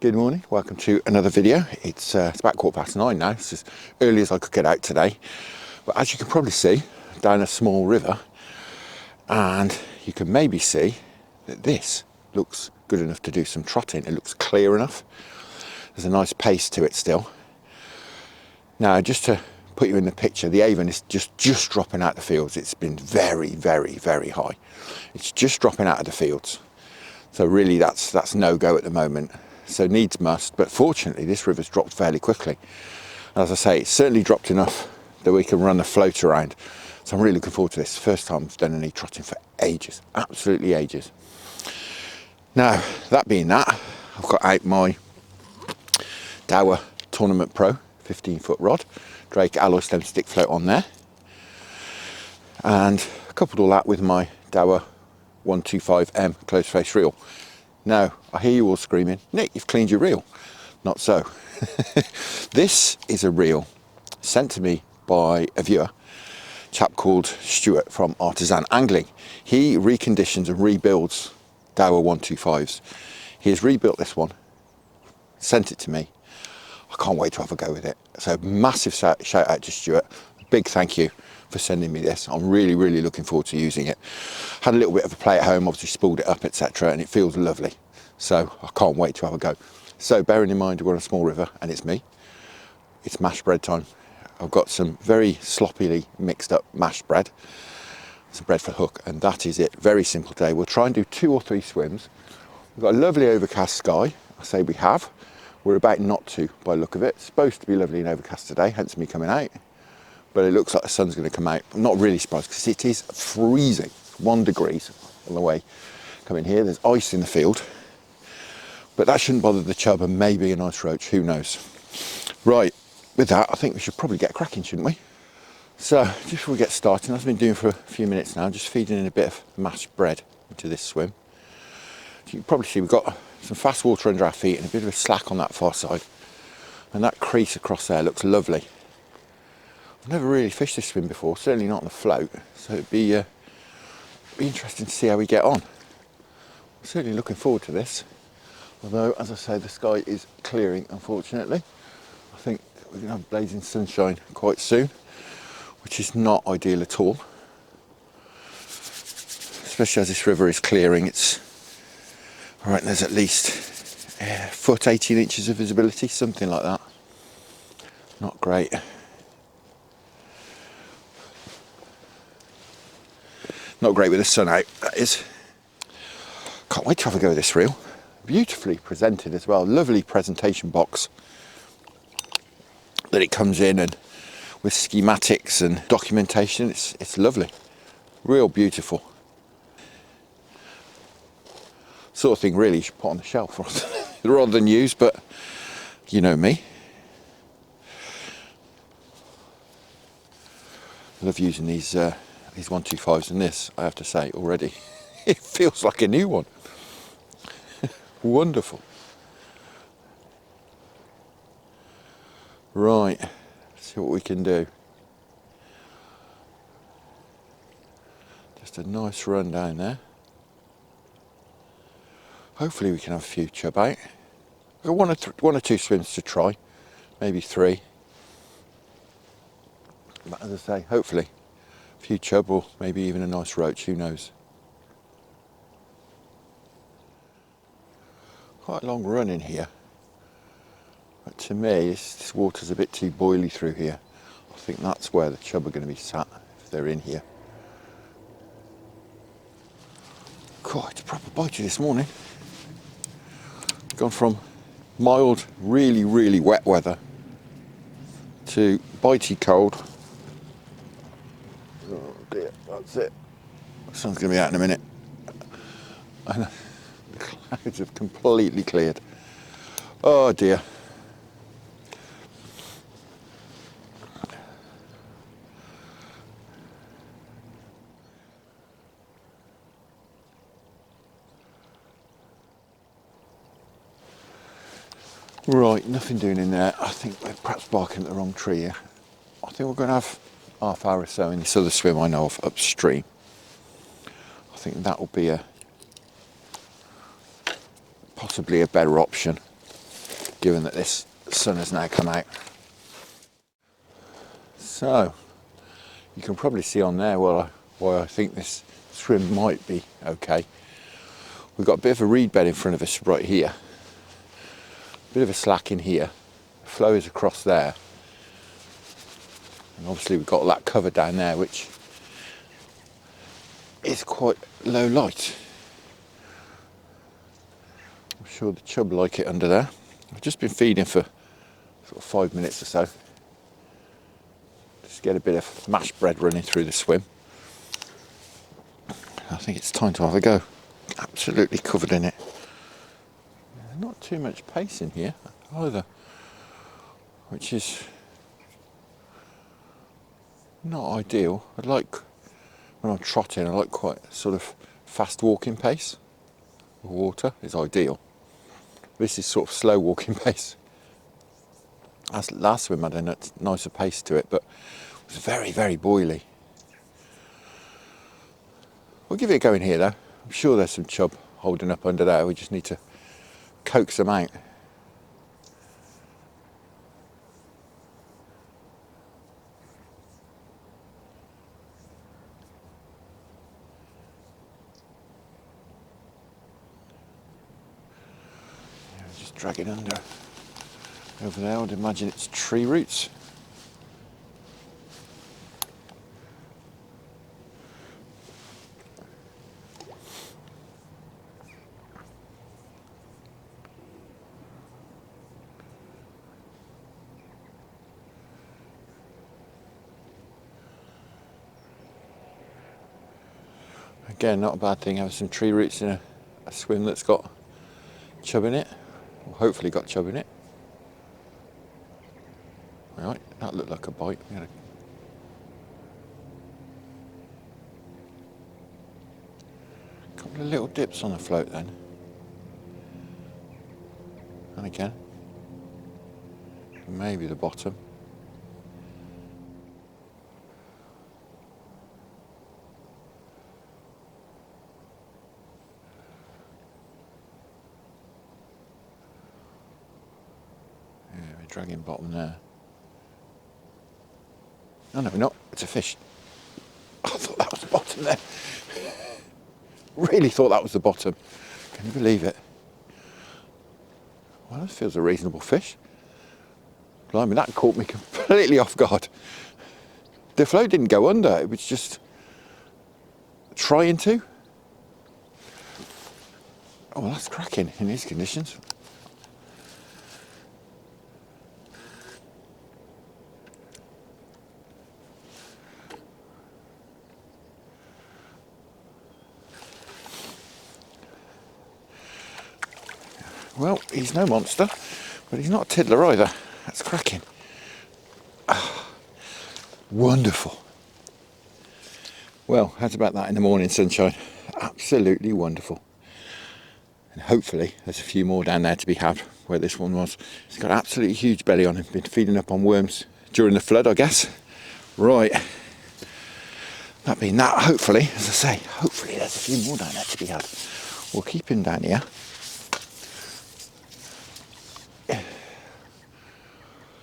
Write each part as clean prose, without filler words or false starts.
Good morning, welcome to another video. It's about 9:15 now. It's as early as I could get out today. But as you can probably see, down a small river, and you can maybe see that this looks good enough to do some trotting. It looks clear enough. There's a nice pace to it still. Now, just to put you in the picture, the Avon is just dropping out the fields. It's been very, very, very high. It's just dropping out of the fields. So really that's no go at the moment. So needs must, but fortunately this river's dropped fairly quickly. As I say, it's certainly dropped enough that we can run the float around. So I'm really looking forward to this. First time I've done any trotting for ages, absolutely ages. Now, that being that, I've got out my Stour Tournament Pro 15-foot rod, Drake alloy stem stick float on there, and coupled all that with my Stour 125M closed face reel. Now, I hear you all screaming, Nick, you've cleaned your reel. Not so. This is a reel sent to me by a viewer, a chap called Stuart from Artisan Angling. He reconditions and rebuilds Stour 125s. He has rebuilt this one, sent it to me. I can't wait to have a go with it. So massive shout out to Stuart. Big thank you for sending me this. I'm really, really looking forward to using it. Had a little bit of a play at home, obviously spooled it up, etc., and it feels lovely. So I can't wait to have a go. So bearing in mind we're on a small river and it's me, it's mashed bread time. I've got some very sloppily mixed up mashed bread, some bread for hook, and that is it. Very simple day. We'll try and do 2 or 3 swims. We've got a lovely overcast sky. I say we have. We're about not to by the look of it. It's supposed to be lovely and overcast today, hence me coming out. But it looks like the sun's going to come out. I'm not really surprised because it is freezing. 1 degree on the way coming here. There's ice in the field. But that shouldn't bother the chub and maybe a nice roach, who knows. Right, with that, I think we should probably get cracking, shouldn't we? So, just before we get started, I've been doing for a few minutes now, just feeding in a bit of mashed bread into this swim. You can probably see we've got some fast water under our feet and a bit of a slack on that far side. And that crease across there looks lovely. I've never really fished this swim before, certainly not on the float, so it'd be interesting to see how we get on. I'm certainly looking forward to this, although, as I say, the sky is clearing, unfortunately. I think we're going to have blazing sunshine quite soon, which is not ideal at all. Especially as this river is clearing, it's, all right, there's at least a foot, 18 inches of visibility, something like that. Not great. Not great with the sun out, that is. Can't wait to have a go with this reel. Beautifully presented as well. Lovely presentation box that it comes in, and with schematics and documentation. It's lovely. Real beautiful. Sort of thing really you should put on the shelf rather than use, but you know me. I love using these 125s, and this, I have to say, already it feels like a new one. Wonderful. Right, let's see what we can do. Just a nice run down there. Hopefully we can have a few chub out. I've got one or two swims to try, maybe 3. But as I say, hopefully a few chub or maybe even a nice roach, who knows. Quite a long run in here. But to me, this water's a bit too boily through here. I think that's where the chub are going to be sat, if they're in here. Quite a proper bitey this morning. Gone from mild, really, really wet weather to bitey cold. Oh dear, that's it. The sun's going to be out in a minute. And the clouds have completely cleared. Oh dear. Right, nothing doing in there. I think we're perhaps barking at the wrong tree here. I think we're going to have half hour or so in this other swim I know of upstream. I think that will be possibly a better option. given that this sun has now come out. So you can probably see on there why I think this swim might be okay. We've got a bit of a reed bed in front of us right here, a bit of a slack in here, flow is across there, and obviously we've got that cover down there which is quite low light. I'm sure the chub like it under there. I've just been feeding for sort of 5 minutes or so. Just get a bit of mashed bread running through the swim. I think it's time to have a go. Absolutely covered in it. Not too much pace in here either, which is not ideal. I like, when I'm trotting, I like quite sort of fast walking pace. Water is ideal. This is sort of slow walking pace. As last swim had a nicer pace to it, but it was very, very boily. We'll give it a go in here though. I'm sure there's some chub holding up under there. We just need to coax them out. Just drag it under. Over there, I'd imagine it's tree roots. Again, not a bad thing, having some tree roots in a swim that's got chub in it, or hopefully got chub in it. Right, that looked like a bite. A couple of little dips on the float then. And again, maybe the bottom. Dragging bottom there. Oh no, we're not. It's a fish. I thought that was the bottom there. Really thought that was the bottom. Can you believe it? Well, this feels a reasonable fish. Blimey, that caught me completely off guard. The float didn't go under. It was just trying to. Oh, well, that's cracking in these conditions. Well, he's no monster, but he's not a tiddler either. That's cracking. Ah, wonderful. Well, how's about that in the morning sunshine? Absolutely wonderful. And hopefully there's a few more down there to be had where this one was. He's got an absolutely huge belly on him. Been feeding up on worms during the flood, I guess. Right. That being that, hopefully, as I say, hopefully there's a few more down there to be had. We'll keep him down here.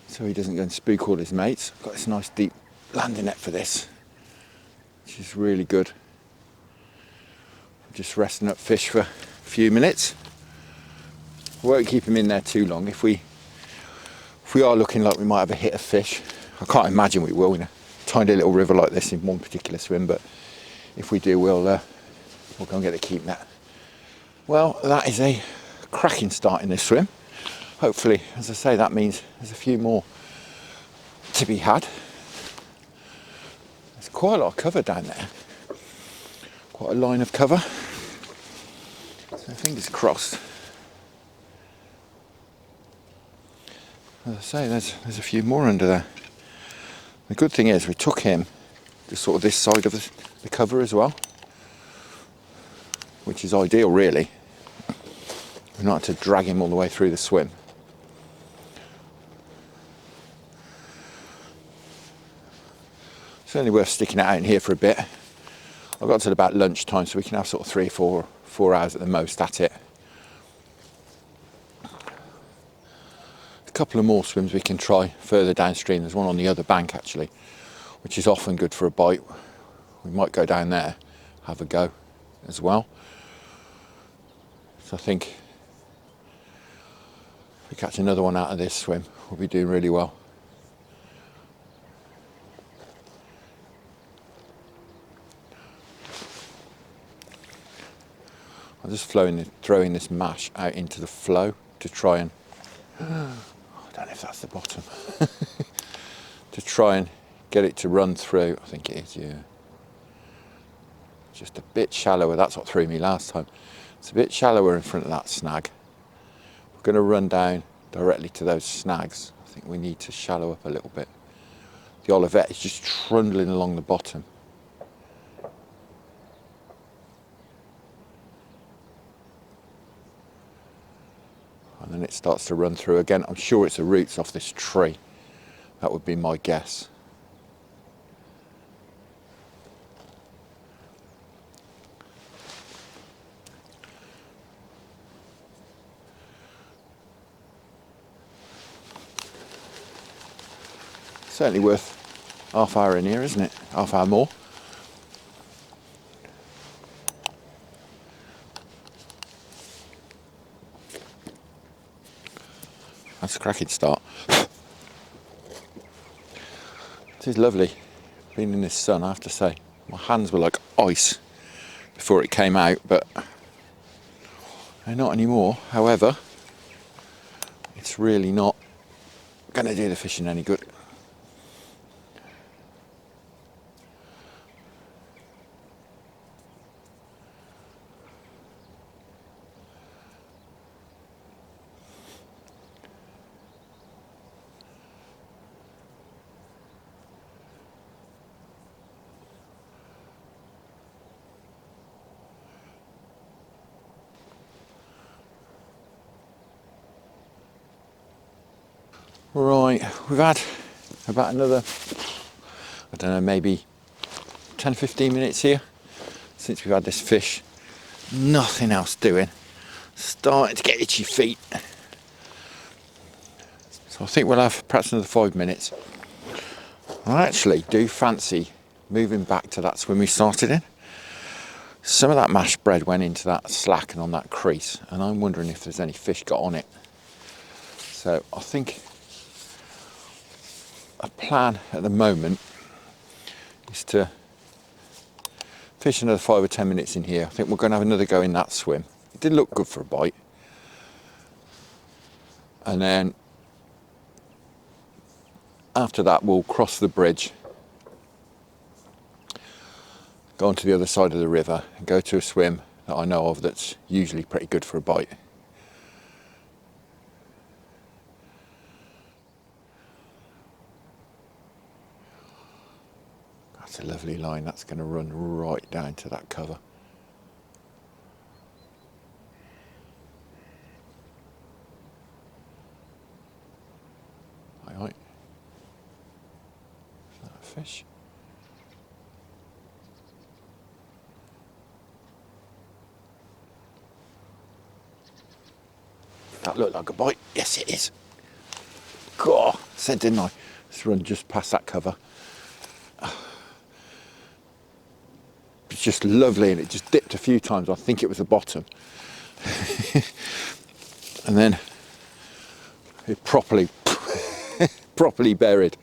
So he doesn't go and spook all his mates. I've got this nice deep landing net for this, which is really good. Just resting up fish for a few minutes. We won't keep him in there too long. If we are looking like we might have a hit of fish, I can't imagine we will in a tiny little river like this in one particular swim, but if we do, we'll go and get a keep net. Well, that is a cracking start in this swim. Hopefully, as I say, that means there's a few more to be had. There's quite a lot of cover down there. Quite a line of cover. So fingers crossed. As I say, there's a few more under there. The good thing is we took him to sort of this side of the cover as well, which is ideal really. We're not had to drag him all the way through the swim. Certainly worth sticking it out in here for a bit. I've got till about lunchtime, so we can have sort of 3 or 4 hours at the most at it. couple of more swims we can try further downstream. There's one on the other bank actually, which is often good for a bite. We might go down there, have a go as well. So I think if we catch another one out of this swim, we'll be doing really well. I'm just throwing this mash out into the flow to try and, I don't know if that's the bottom, to try and get it to run through. I think it is, yeah. Just a bit shallower. That's what threw me last time. It's a bit shallower in front of that snag. We're going to run down directly to those snags. I think we need to shallow up a little bit. The Olivet is just trundling along the bottom. And then it starts to run through again. I'm sure it's the roots off this tree. That would be my guess. Certainly worth half hour in here, isn't it? Half hour more. That's a cracking start. It is lovely being in this sun, I have to say. My hands were like ice before it came out, but they're not anymore. However, it's really not going to do the fishing any good. Right, we've had about another, I don't know, maybe 10-15 minutes here since we've had this fish. Nothing else doing. Starting to get itchy feet. So I think we'll have perhaps another 5 minutes. I actually do fancy moving back to that swim we started in. Some of that mashed bread went into that slack and on that crease, and I'm wondering if there's any fish got on it. So I think a plan at the moment is to fish another 5 or 10 minutes in here. I think we're going to have another go in that swim. It did look good for a bite. And then after that we'll cross the bridge, go onto the other side of the river and go to a swim that I know of that's usually pretty good for a bite. That's a lovely line. That's going to run right down to that cover. Aye, aye. Is that a fish? That looked like a bite. Yes, it is. God, said didn't I? Let's run just past that cover. It's just lovely, and it just dipped a few times. I think it was the bottom. And then it properly buried.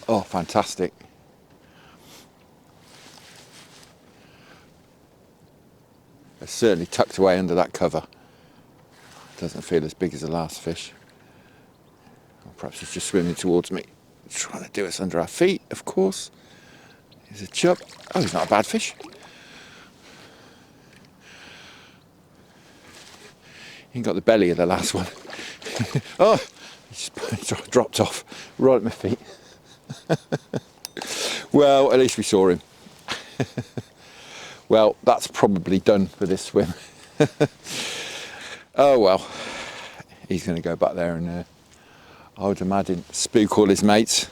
Oh, fantastic. It's certainly tucked away under that cover. Doesn't feel as big as the last fish. Or perhaps it's just swimming towards me, trying to do us under our feet, of course. Here's a chub. Oh, he's not a bad fish. He ain't got the belly of the last one. Oh, he just dropped off right at my feet. Well, at least we saw him. Well, that's probably done for this swim. Oh well, he's going to go back there and I would imagine spook all his mates.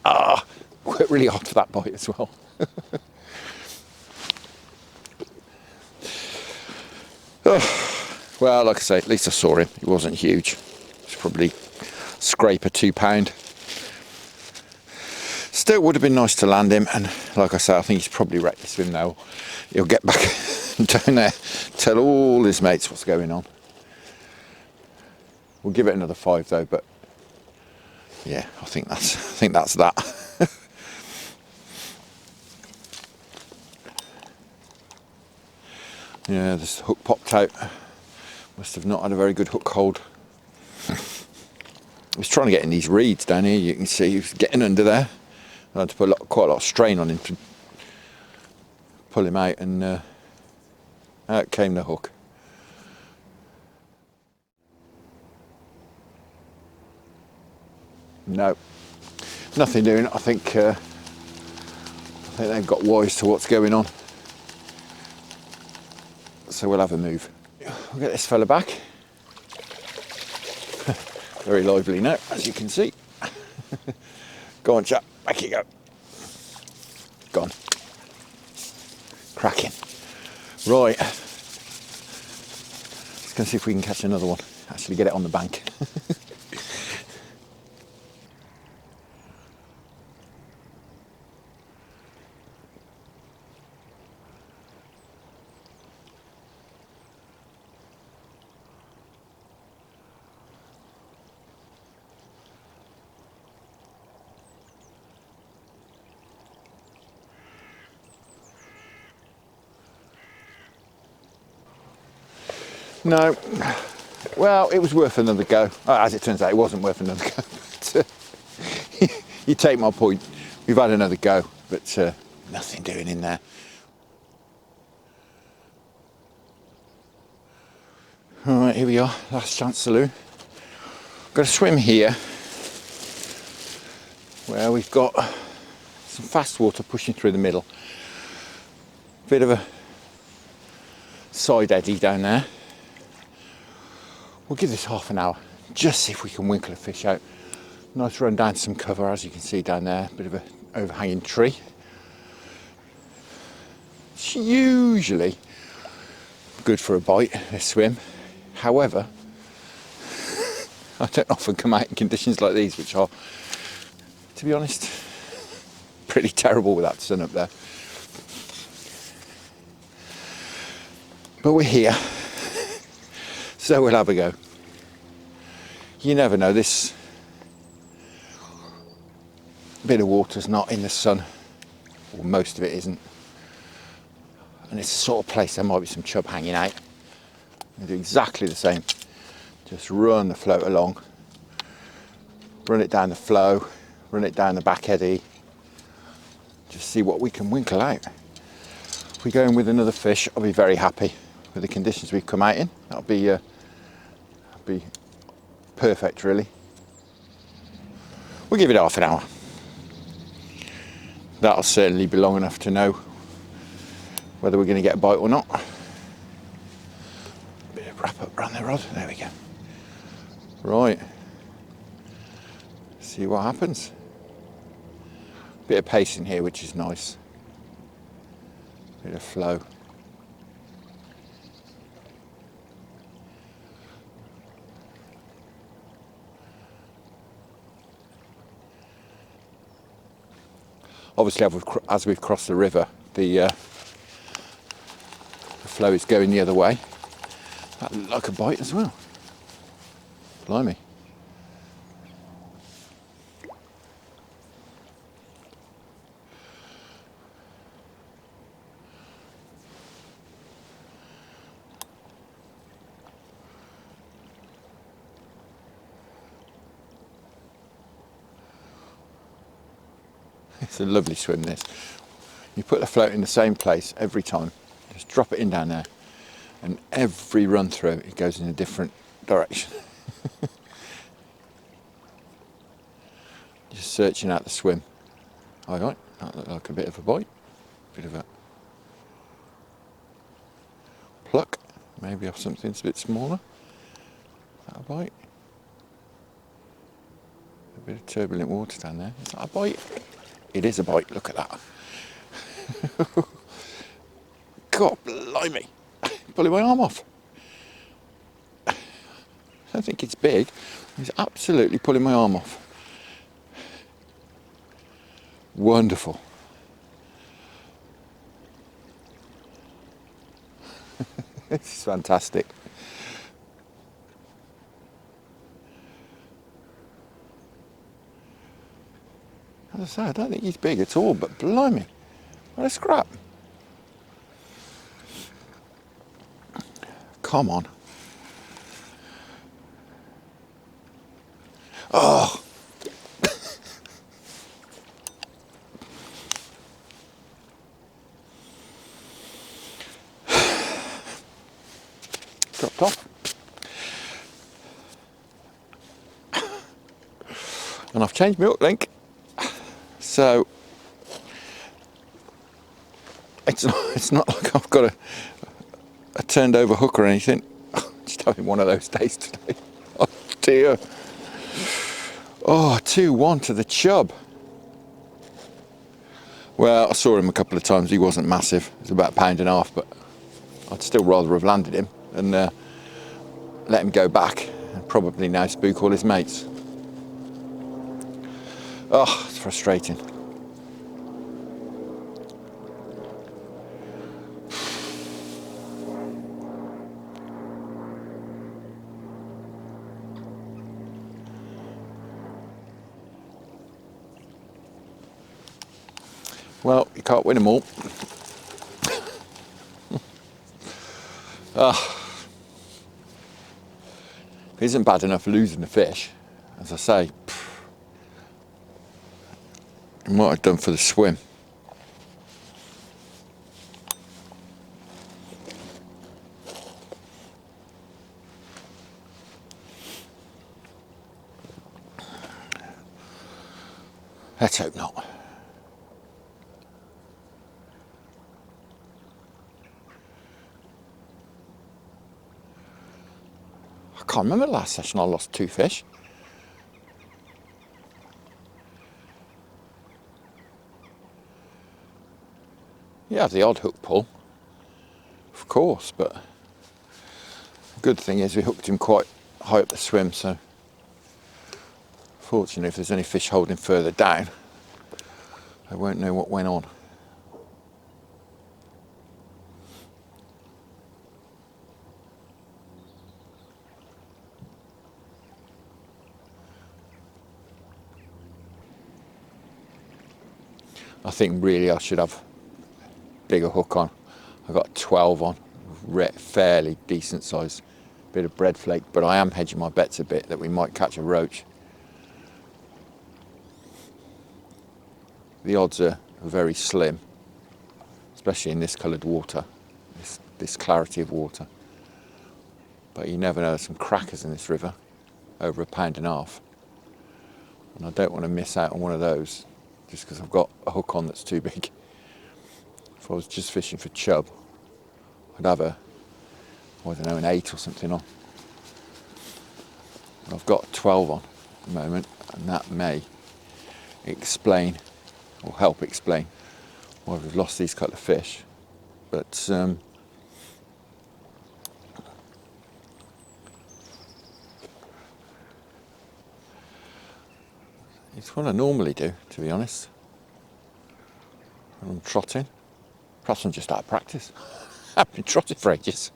Ah, worked really hard for that bite as well. Oh, Well, like I say, at least I saw him. He wasn't huge. It's probably scraper £2. Still would have been nice to land him, and like I say, I think he's probably wrecked the swim now. He'll get back down there, tell all his mates what's going on. We'll give it another 5 though, but yeah, I think that's that. Yeah, this hook popped out. Must have not had a very good hook hold. I was trying to get in these reeds down here. You can see he was getting under there. I had to put quite a lot of strain on him to pull him out, and out came the hook. No, nothing doing. I think they've got wise to what's going on. So we'll have a move. We'll get this fella back. Very lively now, as you can see. Go on, chap. Back you go. Gone. Cracking. Right. Let's go see if we can catch another one. Actually get it on the bank. No, well, it was worth another go. As it turns out, it wasn't worth another go. But, you take my point. We've had another go, but nothing doing in there. All right, here we are, last chance saloon. Got to swim here, where we've got some fast water pushing through the middle. Bit of a side eddy down there. We'll give this half an hour, just see if we can winkle a fish out. Nice run down to some cover, as you can see down there, bit of an overhanging tree. It's usually good for a bite, a swim. However, I don't often come out in conditions like these, which are, to be honest, pretty terrible with that sun up there. But we're here. So we'll have a go. You never know, this bit of water's not in the sun, or most of it isn't. And it's the sort of place there might be some chub hanging out. You do exactly the same. Just run the float along, run it down the flow, run it down the back eddy. Just see what we can winkle out. If we go in with another fish, I'll be very happy with the conditions we've come out in. That'll be perfect, really. We'll give it half an hour. That'll certainly be long enough to know whether we're going to get a bite or not. Bit of wrap up around the rod. There we go. Right. See what happens. Bit of pace in here, which is nice. Bit of flow. Obviously, as we've crossed the river, the flow is going the other way. That looked like a bite as well. Blimey. It's a lovely swim, this. You put the float in the same place every time. Just drop it in down there. And every run through, it goes in a different direction. Just searching out the swim. All right, that looked like a bit of a bite. Bit of a pluck. Maybe off something that's a bit smaller. Is that a bite? A bit of turbulent water down there. Is that a bite? It is a bite, look at that. God blimey. Pulling my arm off. I don't think it's big. He's absolutely pulling my arm off. Wonderful. This is fantastic. As I say, I don't think he's big at all, but blimey, what a scrap. Come on. Oh. Dropped off. And I've changed my hook link, so it's not like I've got a turned over hook or anything. Just having one of those days today. Oh dear. Oh, 2-1 to the chub. Well, I saw him a couple of times. He wasn't massive. It was about £1.5, but I'd still rather have landed him and let him go back and probably now spook all his mates. Oh, it's frustrating. Well, you can't win them all. It isn't bad enough losing the fish. As I say, what I've done for the swim. Let's hope not. I can't remember the last session I lost 2 fish. Yeah, the odd hook pull, of course, but the good thing is we hooked him quite high up the swim, so fortunately if there's any fish holding further down, I won't know what went on. I think really I should have bigger hook on. I got 12 on, fairly decent size bit of bread flake, but I am hedging my bets a bit that we might catch a roach. The odds are very slim, especially in this coloured water, this clarity of water. But you never know, there's some crackers in this river, over £1.5. And I don't want to miss out on one of those just because I've got a hook on that's too big. If I was just fishing for chub, I'd have I don't know, an 8 or something on. And I've got a 12 on at the moment, and that may explain, or help explain, why we've lost these couple of fish. But it's what I normally do, to be honest. When I'm trotting. Perhaps I'm just out of practice. I've been trotting for ages.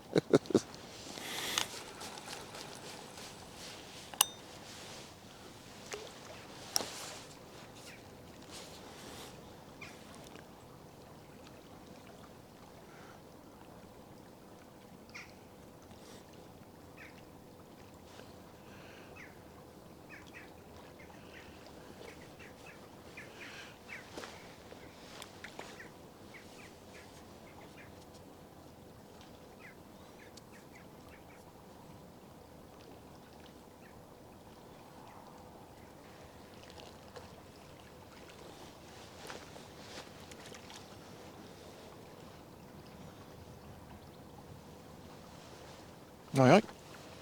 All right,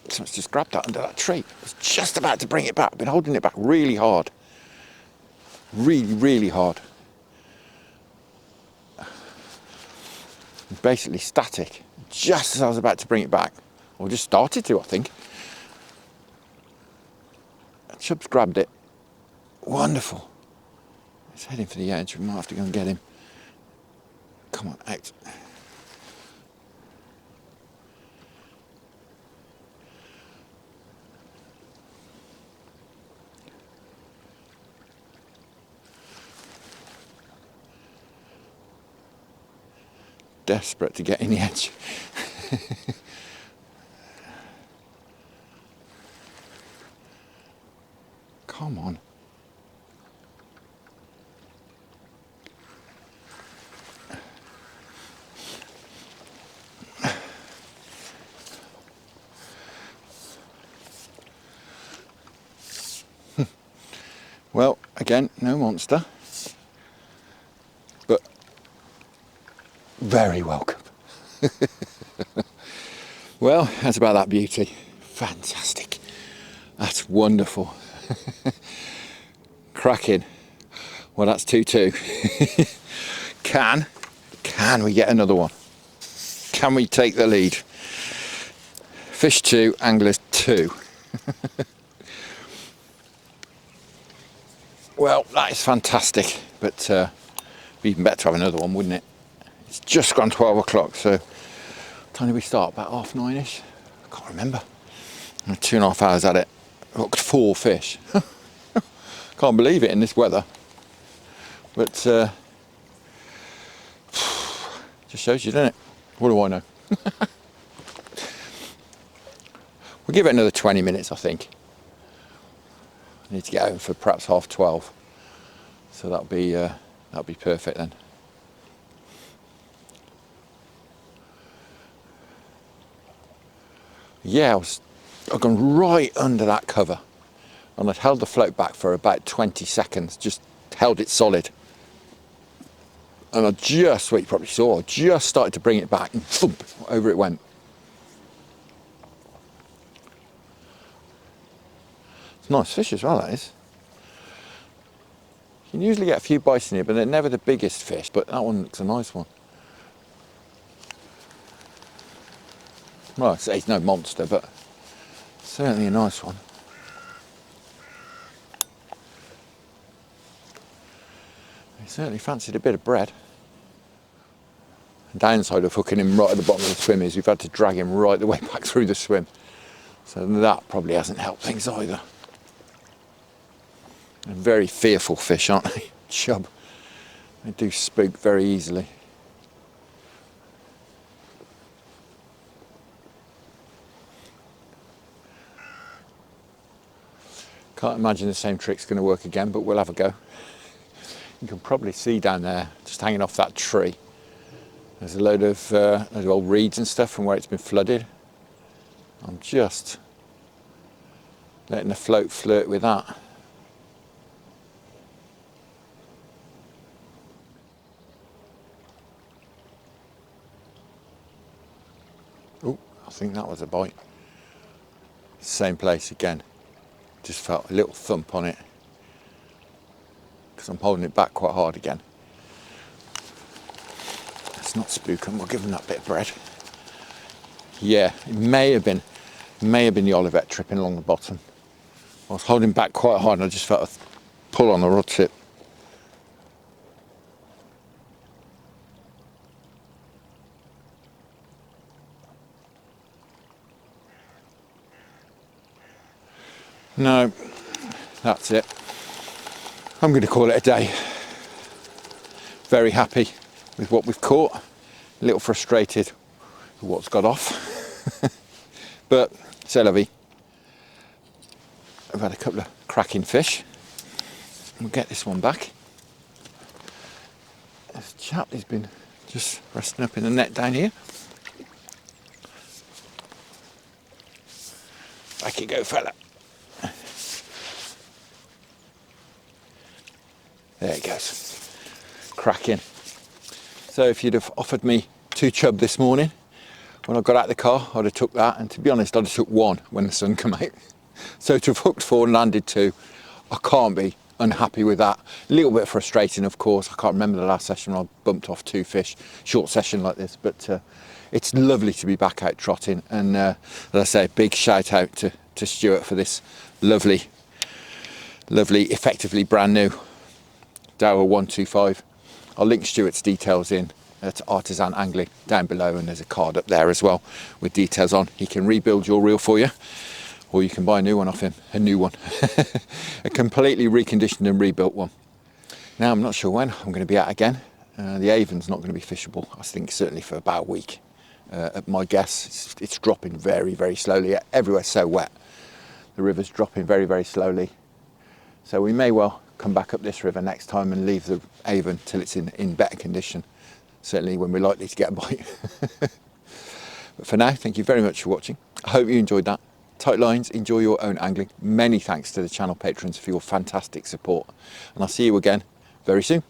so let's just grab that under that tree. I was just about to bring it back. I've been holding it back really hard. Really, really hard. Basically static, just as I was about to bring it back. Or just started to, I think. Chub's grabbed it. Wonderful. He's heading for the edge. We might have to go and get him. Come on, out. Desperate to get in the edge. Come on. Well, again, no monster, but very welcome. Well, that's about that beauty. Fantastic. That's wonderful. Cracking. Well, that's 2-2. Can we get another one? Can we take the lead? Fish 2, anglers 2. Well, that is fantastic, but it'd be even better to have another one, wouldn't it? It's just gone 12 o'clock, so what time did we start? About 9:30ish? I can't remember. 2.5 hours at it. Hooked 4 fish. Can't believe it in this weather. But just shows you, doesn't it? What do I know? We'll give it another 20 minutes, I think. I need to get home for perhaps 12:30. So that'll be perfect then. Yeah, I've gone right under that cover and I'd held the float back for about 20 seconds, just held it solid. And I just, what you probably saw, just started to bring it back and thump, over it went. It's a nice fish as well, that is. You can usually get a few bites in here, but they're never the biggest fish, but that one looks a nice one. Well, it's no monster, but certainly a nice one. He certainly fancied a bit of bread. The downside of hooking him right at the bottom of the swim is we've had to drag him right the way back through the swim. So that probably hasn't helped things either. And very fearful fish, aren't they? Chub. They do spook very easily. Can't imagine the same trick's going to work again, but we'll have a go. You can probably see down there, just hanging off that tree, there's a load of old reeds and stuff from where it's been flooded. I'm just letting the float flirt with that. Oh, I think that was a bite. Same place again. Just felt a little thump on it because I'm holding it back quite hard again. Let's not spook them. We'll give them that bit of bread. Yeah, it may have been the Olivet tripping along the bottom. I was holding back quite hard and I just felt a pull on the rod tip. No, that's it. I'm going to call it a day. Very happy with what we've caught. A little frustrated with what's got off. But c'est la vie. I've had a couple of cracking fish. We'll get this one back. This chap has been just resting up in the net down here. Back you go, fella. There it goes. Cracking. So if you'd have offered me 2 chub this morning, when I got out of the car, I'd have took that. And to be honest, I'd have took 1 when the sun came out. So to have hooked 4 and landed 2, I can't be unhappy with that. A little bit frustrating, of course. I can't remember the last session I bumped off 2 fish, short session like this. But it's lovely to be back out trotting. And as I say, big shout out to Stuart for this lovely Lovely, effectively brand new Dower 125. I'll link Stuart's details in at Artisan Angling down below, and there's a card up there as well with details on. He can rebuild your reel for you, or you can buy a new one off him, a new one. A completely reconditioned and rebuilt one. Now I'm not sure when I'm going to be out again. The Avon's not going to be fishable, I think, certainly for about a week. At my guess, it's dropping very, very slowly. Everywhere's so wet. The river's dropping very, very slowly. So we may well come back up this river next time and leave the Avon till it's in better condition. Certainly when we're likely to get a bite. But for now, thank you very much for watching. I hope you enjoyed that. Tight lines, enjoy your own angling. Many thanks to the channel patrons for your fantastic support. And I'll see you again very soon.